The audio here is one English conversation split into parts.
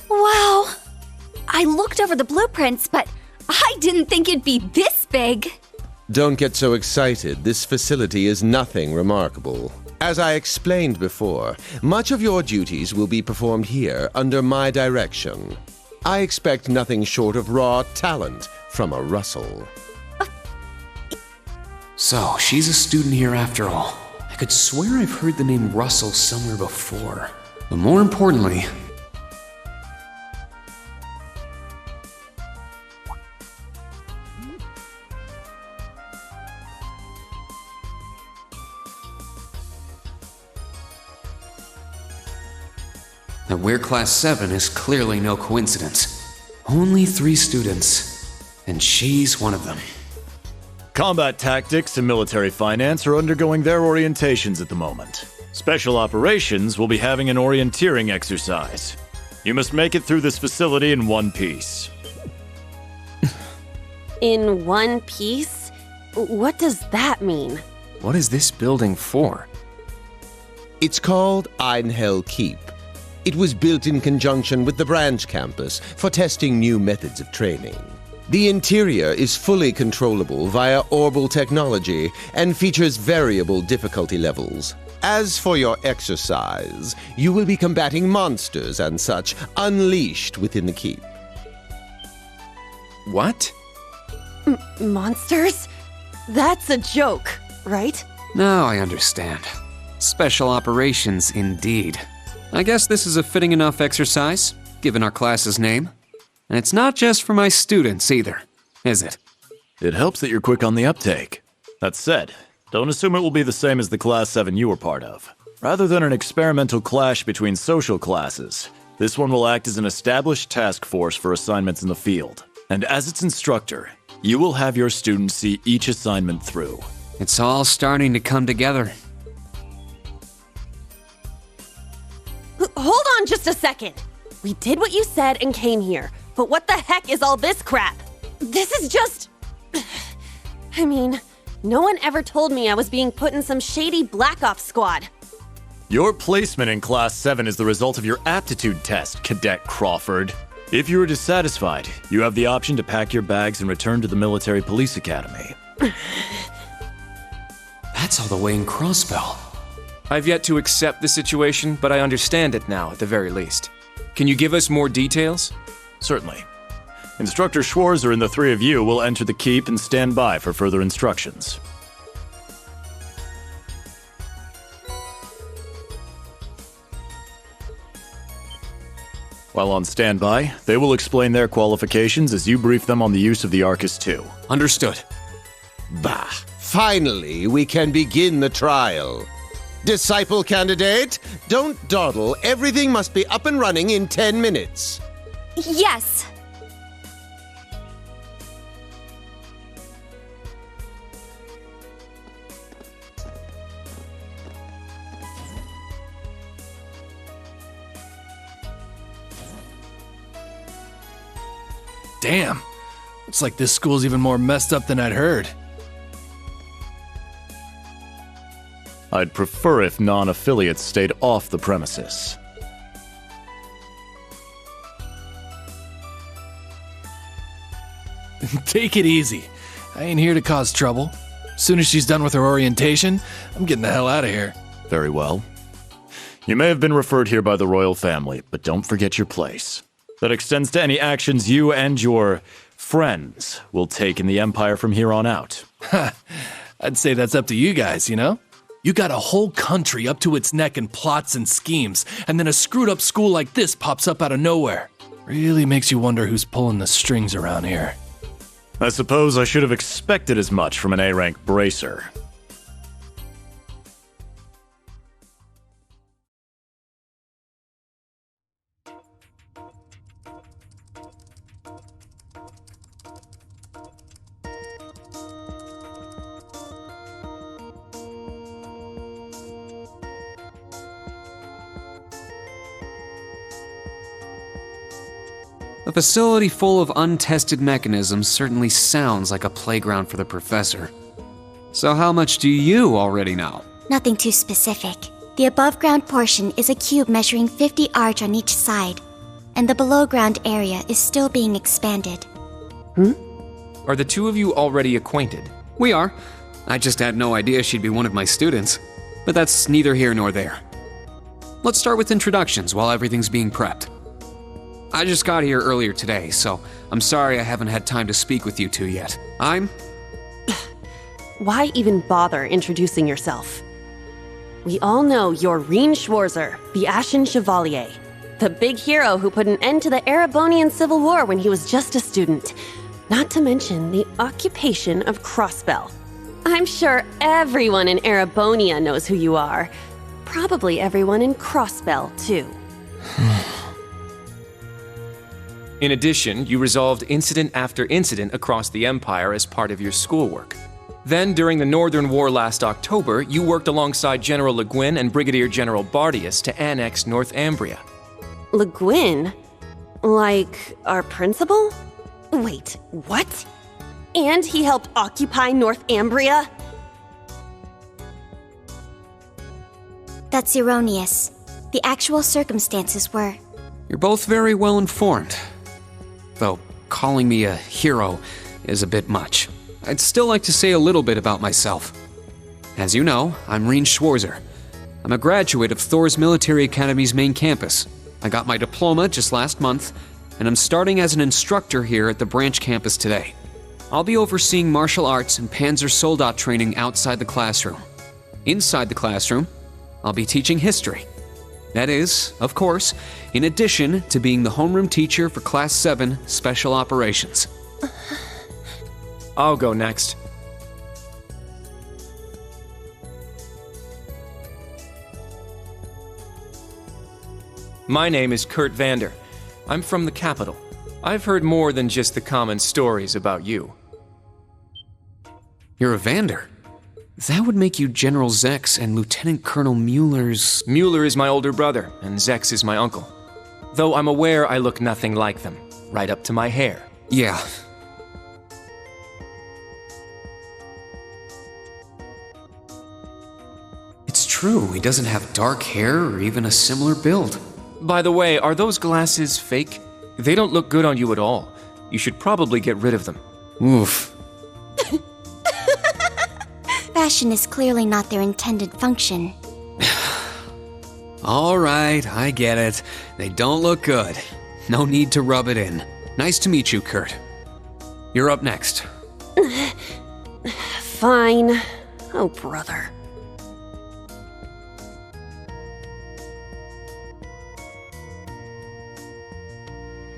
Wow! I looked over the blueprints, but I didn't think it'd be this big. Don't get so excited. This facility is nothing remarkable. As I explained before, much of your duties will be performed here under my direction. I expect nothing short of raw talent from a Russell. So, she's a student here after all. I could swear I've heard the name Russell somewhere before. But more importantly, that we're Class 7 is clearly no coincidence. Only 3 students, and she's one of them. Combat tactics and military finance are undergoing their orientations at the moment. Special operations will be having an orienteering exercise. You must make it through this facility in one piece. In one piece? What does that mean? What is this building for? It's called Einhell Keep. It was built in conjunction with the branch campus for testing new methods of training. The interior is fully controllable via Orbal technology and features variable difficulty levels. As for your exercise, you will be combating monsters and such unleashed within the keep. What? Monsters? That's a joke, right? Now I understand. Special operations indeed. I guess this is a fitting enough exercise, given our class's name. And it's not just for my students either, is it? It helps that you're quick on the uptake. That said, don't assume it will be the same as the Class 7 you were part of. Rather than an experimental clash between social classes, this one will act as an established task force for assignments in the field. And as its instructor, you will have your students see each assignment through. It's all starting to come together. Hold on just a second. We did what you said and came here, but what the heck is all this crap? This is just... I mean, no one ever told me I was being put in some shady Black Ops squad. Your placement in Class 7 is the result of your aptitude test, Cadet Crawford. If you are dissatisfied, you have the option to pack your bags and return to the Military Police Academy. That's all the way in Crossbell. I've yet to accept the situation, but I understand it now, at the very least. Can you give us more details? Certainly. Instructor Schwarzer and the 3 of you will enter the keep and stand by for further instructions. While on standby, they will explain their qualifications as you brief them on the use of the Arcus II. Understood. Bah! Finally, we can begin the trial. Disciple candidate, don't dawdle. Everything must be up and running in 10 minutes. Yes. Damn. Looks like this school's even more messed up than I'd heard. I'd prefer if non-affiliates stayed off the premises. Take it easy. I ain't here to cause trouble. Soon as she's done with her orientation, I'm getting the hell out of here. Very well. You may have been referred here by the royal family, but don't forget your place. That extends to any actions you and your friends will take in the Empire from here on out. I'd say that's up to you guys, you know? You got a whole country up to its neck in plots and schemes, and then a screwed up school like this pops up out of nowhere. Really makes you wonder who's pulling the strings around here. I suppose I should have expected as much from an A-rank bracer. A facility full of untested mechanisms certainly sounds like a playground for the professor. So how much do you already know? Nothing too specific. The above-ground portion is a cube measuring 50 arch on each side, and the below-ground area is still being expanded. Are the two of you already acquainted? We are. I just had no idea she'd be one of my students. But that's neither here nor there. Let's start with introductions while everything's being prepped. I just got here earlier today, so I'm sorry I haven't had time to speak with you two yet. I'm... Why even bother introducing yourself? We all know you're Rien Schwarzer, the Ashen Chevalier, the big hero who put an end to the Erebonian Civil War when he was just a student. Not to mention the occupation of Crossbell. I'm sure everyone in Erebonia knows who you are. Probably everyone in Crossbell, too. In addition, you resolved incident after incident across the Empire as part of your schoolwork. Then, during the Northern War last October, you worked alongside General Le Guin and Brigadier General Bardius to annex Northumbria. Le Guin? Like, our principal? Wait, what? And he helped occupy Northumbria? That's erroneous. The actual circumstances were... You're both very well informed. Though calling me a hero is a bit much. I'd still like to say a little bit about myself. As you know, I'm Rien Schwarzer. I'm a graduate of Thor's Military Academy's main campus. I got my diploma just last month, and I'm starting as an instructor here at the branch campus today. I'll be overseeing martial arts and Panzer Soldat training outside the classroom. Inside the classroom, I'll be teaching history. That is, of course, in addition to being the homeroom teacher for Class 7 Special Operations. I'll go next. My name is Kurt Vander. I'm from the capital. I've heard more than just the common stories about you. You're a Vander. That would make you General Zex and Lieutenant Colonel Mueller's... Mueller is my older brother, and Zex is my uncle. Though I'm aware I look nothing like them, right up to my hair. Yeah. It's true, he doesn't have dark hair or even a similar build. By the way, are those glasses fake? They don't look good on you at all. You should probably get rid of them. Oof. Fashion is clearly not their intended function. All right, I get it. They don't look good. No need to rub it in. Nice to meet you, Kurt. You're up next. Fine. Oh, brother.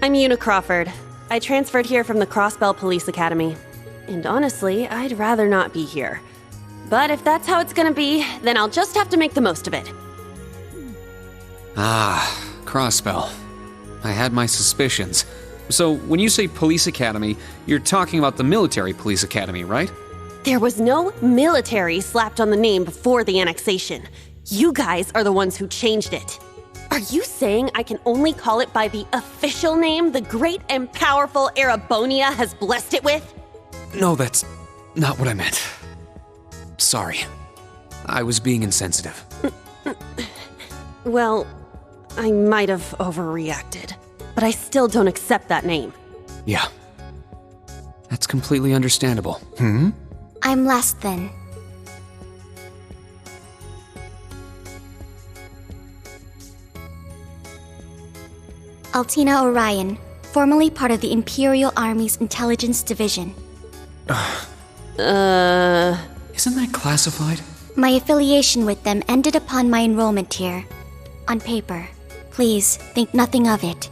I'm Una Crawford. I transferred here from the Crossbell Police Academy. And honestly, I'd rather not be here. But if that's how it's gonna be, then I'll just have to make the most of it. Ah, Crossbell. I had my suspicions. So, when you say police academy, you're talking about the military police academy, right? There was no military slapped on the name before the annexation. You guys are the ones who changed it. Are you saying I can only call it by the official name the great and powerful Erebonia has blessed it with? No, that's not what I meant. Sorry. I was being insensitive. Well, I might have overreacted, but I still don't accept that name. Yeah. That's completely understandable. I'm last then. Altina Orion, formerly part of the Imperial Army's Intelligence Division. Isn't that classified? My affiliation with them ended upon my enrollment here. On paper. Please, think nothing of it.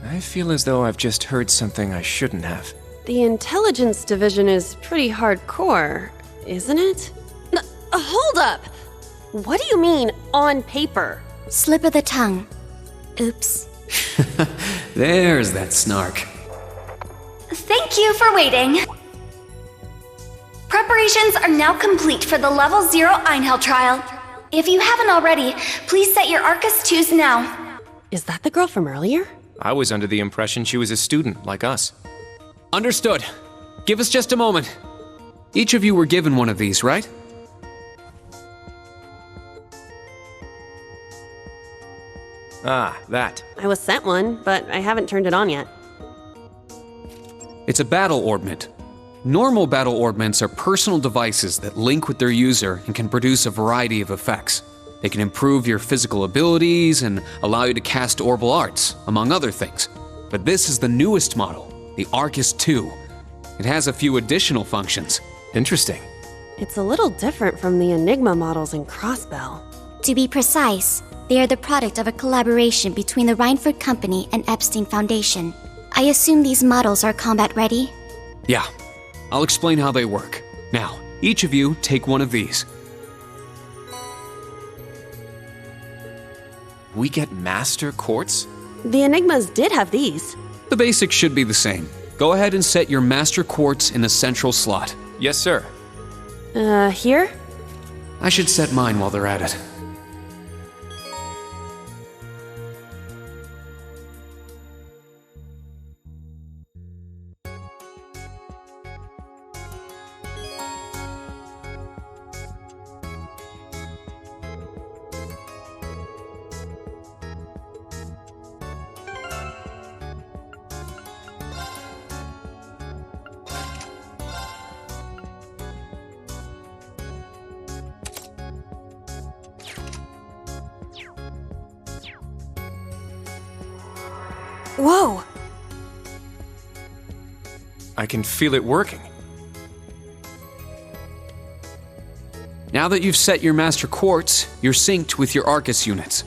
I feel as though I've just heard something I shouldn't have. The Intelligence Division is pretty hardcore, isn't it? Hold up! What do you mean, on paper? Slip of the tongue. Oops. There's that snark. Thank you for waiting. Preparations are now complete for the Level 0 Einhell trial. If you haven't already, please set your Arcus 2s now. Is that the girl from earlier? I was under the impression she was a student like us. Understood. Give us just a moment. Each of you were given one of these, right? Ah, that. I was sent one, but I haven't turned it on yet. It's a battle orbment. Normal battle orbments are personal devices that link with their user and can produce a variety of effects. They can improve your physical abilities and allow you to cast orbital arts, among other things. But this is the newest model, the Arcus 2. It has a few additional functions. Interesting. It's a little different from the Enigma models in Crossbell. To be precise, they are the product of a collaboration between the Reinford Company and Epstein Foundation. I assume these models are combat ready? Yeah, I'll explain how they work. Now, each of you take one of these. We get Master Quartz? The Enigmas did have these. The basics should be the same. Go ahead and set your Master Quartz in the central slot. Yes, sir. Here? I should set mine while they're at it. Whoa! I can feel it working. Now that you've set your Master Quartz, you're synced with your Arcus units.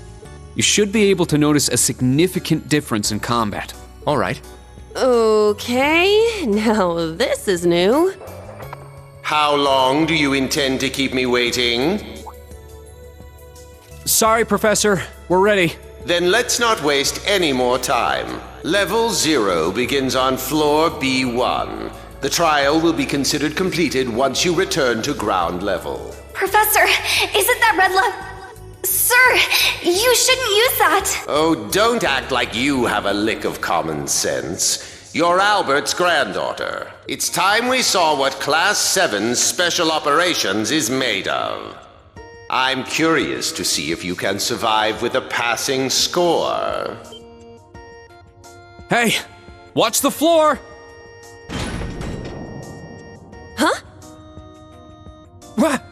You should be able to notice a significant difference in combat. All right. Okay, now this is new. How long do you intend to keep me waiting? Sorry, Professor. We're ready. Then let's not waste any more time. Level 0 begins on floor B1. The trial will be considered completed once you return to ground level. Professor, isn't that red light? Sir, you shouldn't use that. Oh, don't act like you have a lick of common sense. You're Albert's granddaughter. It's time we saw what Class 7's Special Operations is made of. I'm curious to see if you can survive with a passing score. Hey, watch the floor! Huh? What?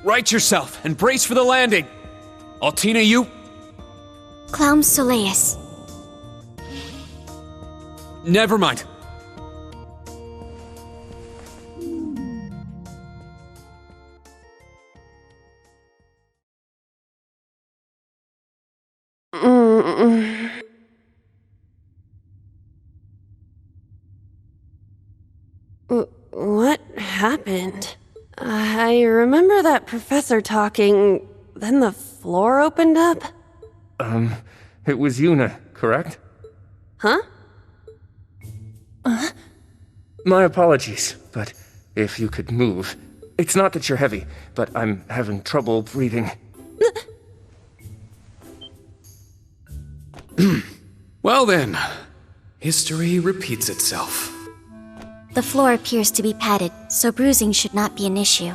Right yourself and brace for the landing. Altina, you... Clown Soleus. Never mind. What happened? I remember that professor talking, then the floor opened up? It was Yuna, correct? Huh? My apologies, but if you could move. It's not that you're heavy, but I'm having trouble breathing. Well then, history repeats itself. The floor appears to be padded, so bruising should not be an issue.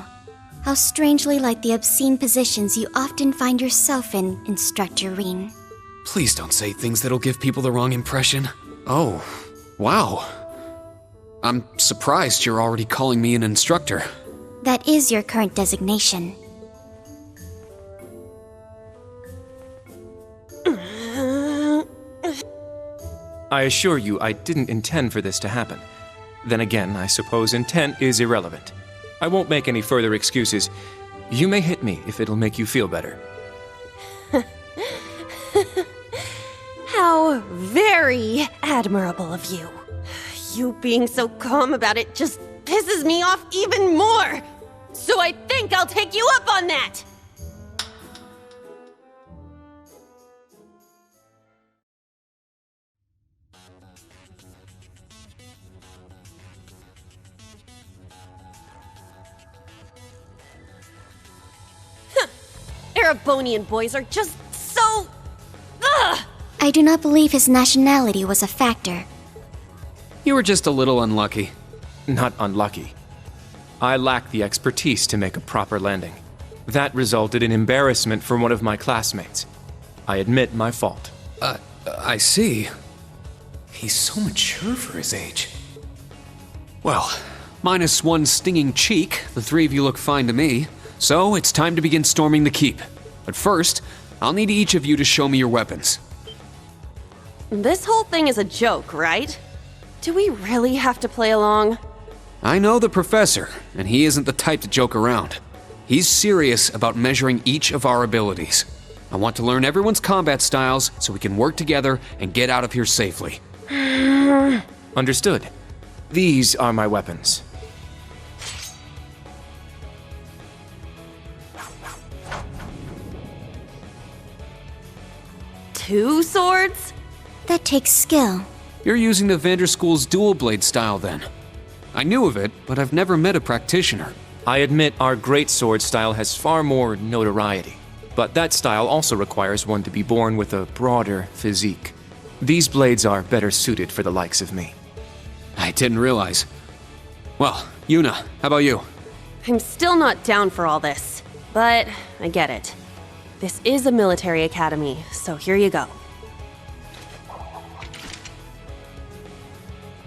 How strangely like the obscene positions you often find yourself in, Instructor Reen. Please don't say things that'll give people the wrong impression. Oh, wow. I'm surprised you're already calling me an instructor. That is your current designation. I assure you, I didn't intend for this to happen. Then again, I suppose intent is irrelevant. I won't make any further excuses. You may hit me if it'll make you feel better. How very admirable of you. You being so calm about it just pisses me off even more. So I think I'll take you up on that. Erebonian boys are just so... Ugh! I do not believe his nationality was a factor. You were just a little unlucky. Not unlucky. I lacked the expertise to make a proper landing. That resulted in embarrassment for one of my classmates. I admit my fault. I see. He's so mature for his age. Well, minus one stinging cheek, the three of you look fine to me. So it's time to begin storming the keep. But first, I'll need each of you to show me your weapons. This whole thing is a joke, right? Do we really have to play along? I know the professor, and he isn't the type to joke around. He's serious about measuring each of our abilities. I want to learn everyone's combat styles so we can work together and get out of here safely. Understood. These are my weapons. Two swords? That takes skill. You're using the Vanderschool's dual blade style then. I knew of it, but I've never met a practitioner. I admit our greatsword style has far more notoriety, but that style also requires one to be born with a broader physique. These blades are better suited for the likes of me. I didn't realize. Well, Yuna, how about you? I'm still not down for all this, but I get it. This is a military academy, so here you go.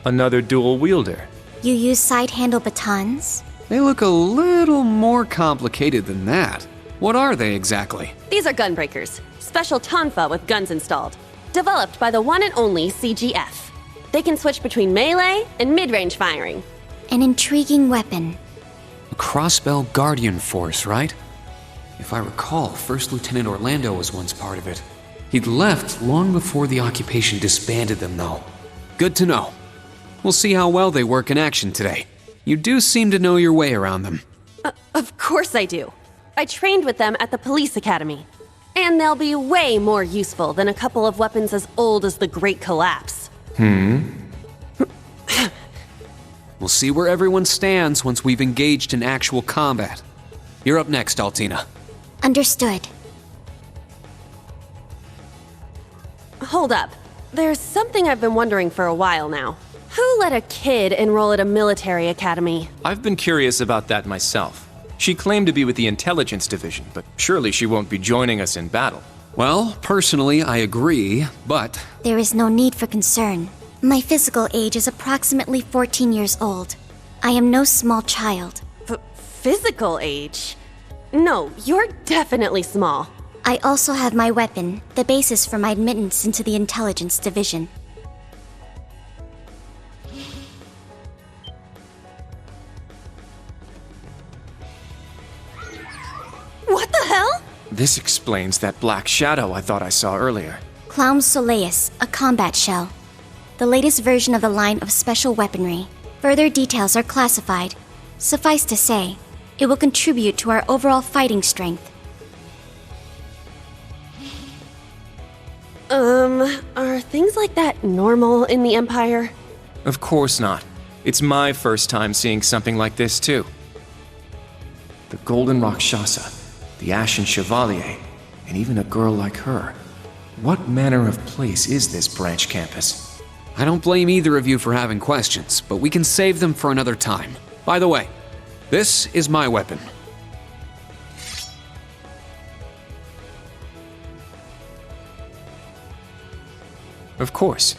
Another dual wielder. You use side-handle batons? They look a little more complicated than that. What are they exactly? These are gunbreakers, special tonfa with guns installed. Developed by the one and only CGF. They can switch between melee and mid-range firing. An intriguing weapon. A Crossbell Guardian Force, right? If I recall, First Lieutenant Orlando was once part of it. He'd left long before the occupation disbanded them, though. Good to know. We'll see how well they work in action today. You do seem to know your way around them. Of course I do. I trained with them at the police academy. And they'll be way more useful than a couple of weapons as old as the Great Collapse. We'll see where everyone stands once we've engaged in actual combat. You're up next, Altina. Understood. Hold up. There's something I've been wondering for a while now. Who let a kid enroll at a military academy? I've been curious about that myself. She claimed to be with the intelligence division, but surely she won't be joining us in battle. Well, personally, I agree, but There is no need for concern. My physical age is approximately 14 years old. I am no small child. Physical age? No, you're definitely small. I also have my weapon, the basis for my admittance into the intelligence division. What the hell? This explains that black shadow I thought I saw earlier. Clown Soleus, a combat shell. The latest version of the line of special weaponry. Further details are classified. Suffice to say, it will contribute to our overall fighting strength. Are things like that normal in the Empire? Of course not. It's my first time seeing something like this, too. The Golden Rakshasa, the Ashen Chevalier, and even a girl like her. What manner of place is this branch campus? I don't blame either of you for having questions, but we can save them for another time. By the way, this is my weapon. Of course.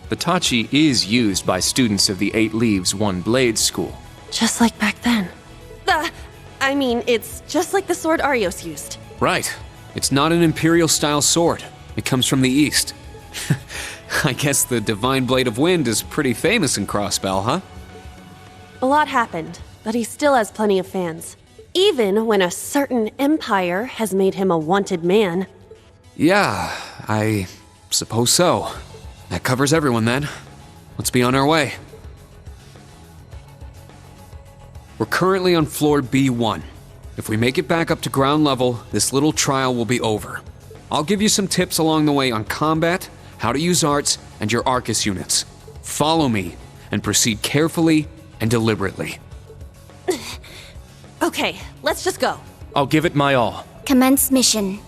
The Tachi is used by students of the 8 Leaves, 1 Blade school. Just like back then. It's just like the sword Arios used. Right. It's not an Imperial-style sword. It comes from the East. I guess the Divine Blade of Wind is pretty famous in Crossbell, huh? A lot happened, but he still has plenty of fans. Even when a certain empire has made him a wanted man. Yeah, I suppose so. That covers everyone then. Let's be on our way. We're currently on floor B1. If we make it back up to ground level, this little trial will be over. I'll give you some tips along the way on combat, how to use arts, and your Arcus units. Follow me, and proceed carefully and deliberately. Okay, let's just go. I'll give it my all. Commence mission.